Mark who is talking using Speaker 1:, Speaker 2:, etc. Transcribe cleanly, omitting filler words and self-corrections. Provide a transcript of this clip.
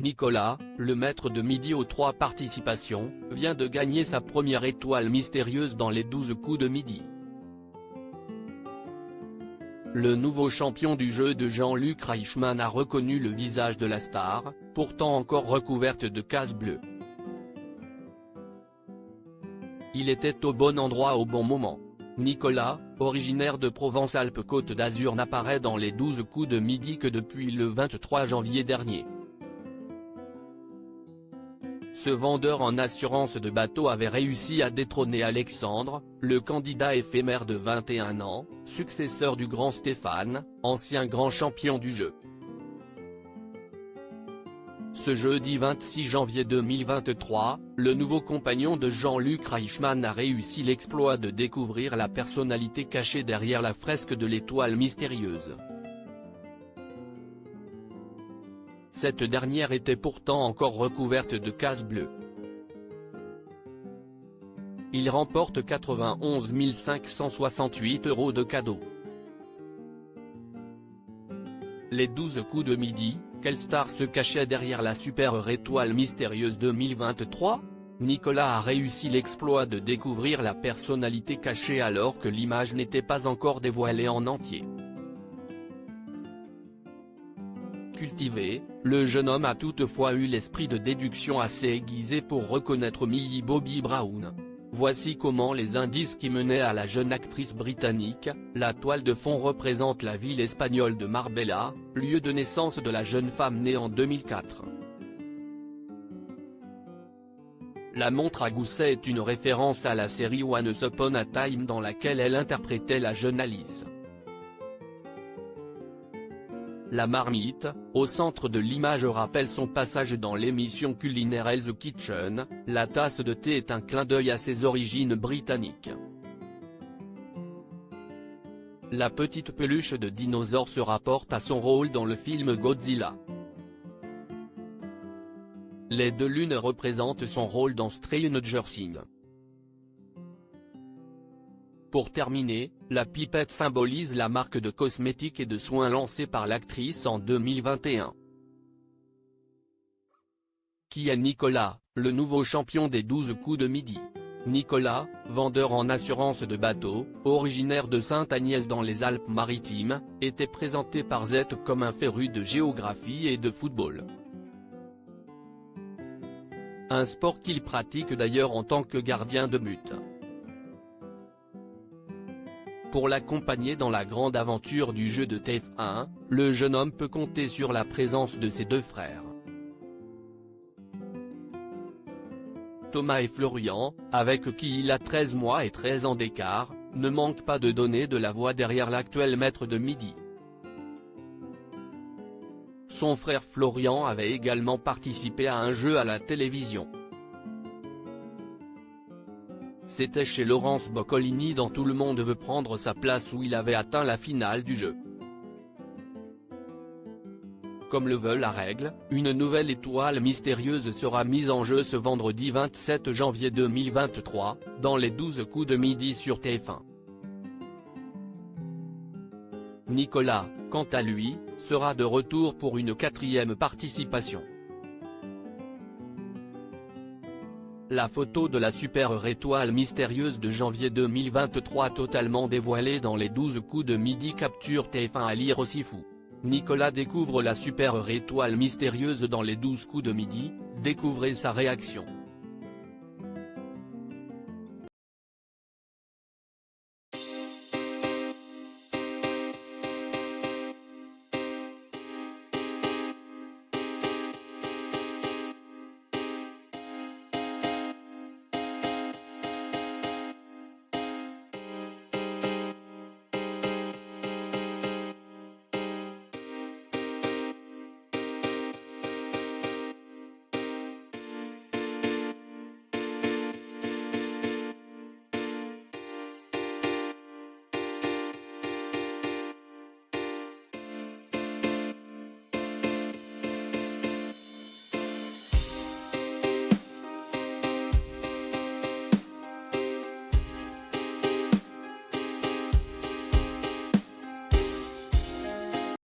Speaker 1: Nicolas, le maître de midi aux 3 participations, vient de gagner sa première étoile mystérieuse dans les 12 coups de midi. Le nouveau champion du jeu de Jean-Luc Reichmann a reconnu le visage de la star, pourtant encore recouverte de cases bleues. Il était au bon endroit au bon moment. Nicolas, originaire de Provence-Alpes-Côte d'Azur, n'apparaît dans les 12 coups de midi que depuis le 23 janvier dernier. Ce vendeur en assurance de bateau avait réussi à détrôner Alexandre, le candidat éphémère de 21 ans, successeur du grand Stéphane, ancien grand champion du jeu. Ce jeudi 26 janvier 2023, le nouveau compagnon de Jean-Luc Reichmann a réussi l'exploit de découvrir la personnalité cachée derrière la fresque de l'étoile mystérieuse. Cette dernière était pourtant encore recouverte de cases bleues. Il remporte 91 568 € de cadeaux. Les 12 coups de midi, quelle star se cachait derrière la super étoile mystérieuse 2023 ? Nicolas a réussi l'exploit de découvrir la personnalité cachée alors que l'image n'était pas encore dévoilée en entier. Cultivé, le jeune homme a toutefois eu l'esprit de déduction assez aiguisé pour reconnaître Millie Bobby Brown. Voici comment les indices qui menaient à la jeune actrice britannique. La toile de fond représente la ville espagnole de Marbella, lieu de naissance de la jeune femme née en 2004. La montre à gousset est une référence à la série Once Upon a Time dans laquelle elle interprétait la jeune Alice. La marmite, au centre de l'image, rappelle son passage dans l'émission culinaire Hell's Kitchen. La tasse de thé est un clin d'œil à ses origines britanniques. La petite peluche de dinosaure se rapporte à son rôle dans le film Godzilla. Les deux lunes représentent son rôle dans Stranger Things. Pour terminer, la pipette symbolise la marque de cosmétiques et de soins lancée par l'actrice en 2021. Qui est Nicolas, le nouveau champion des 12 coups de midi ? Nicolas, vendeur en assurance de bateau, originaire de Sainte-Agnès dans les Alpes-Maritimes, était présenté par Z comme un féru de géographie et de football. Un sport qu'il pratique d'ailleurs en tant que gardien de but. Pour l'accompagner dans la grande aventure du jeu de TF1, le jeune homme peut compter sur la présence de ses deux frères. Thomas et Florian, avec qui il a 13 mois et 13 ans d'écart, ne manquent pas de donner de la voix derrière l'actuel maître de midi. Son frère Florian avait également participé à un jeu à la télévision. C'était chez Laurence Boccolini dans Tout le monde veut prendre sa place où il avait atteint la finale du jeu. Comme le veut la règle, une nouvelle étoile mystérieuse sera mise en jeu ce vendredi 27 janvier 2023, dans les 12 coups de midi sur TF1. Nicolas, quant à lui, sera de retour pour une 4e participation. La photo de la super étoile mystérieuse de janvier 2023 totalement dévoilée dans les 12 coups de midi capture TF1 à lire aussi fou. Nicolas découvre la super étoile mystérieuse dans les 12 coups de midi, découvrez sa réaction.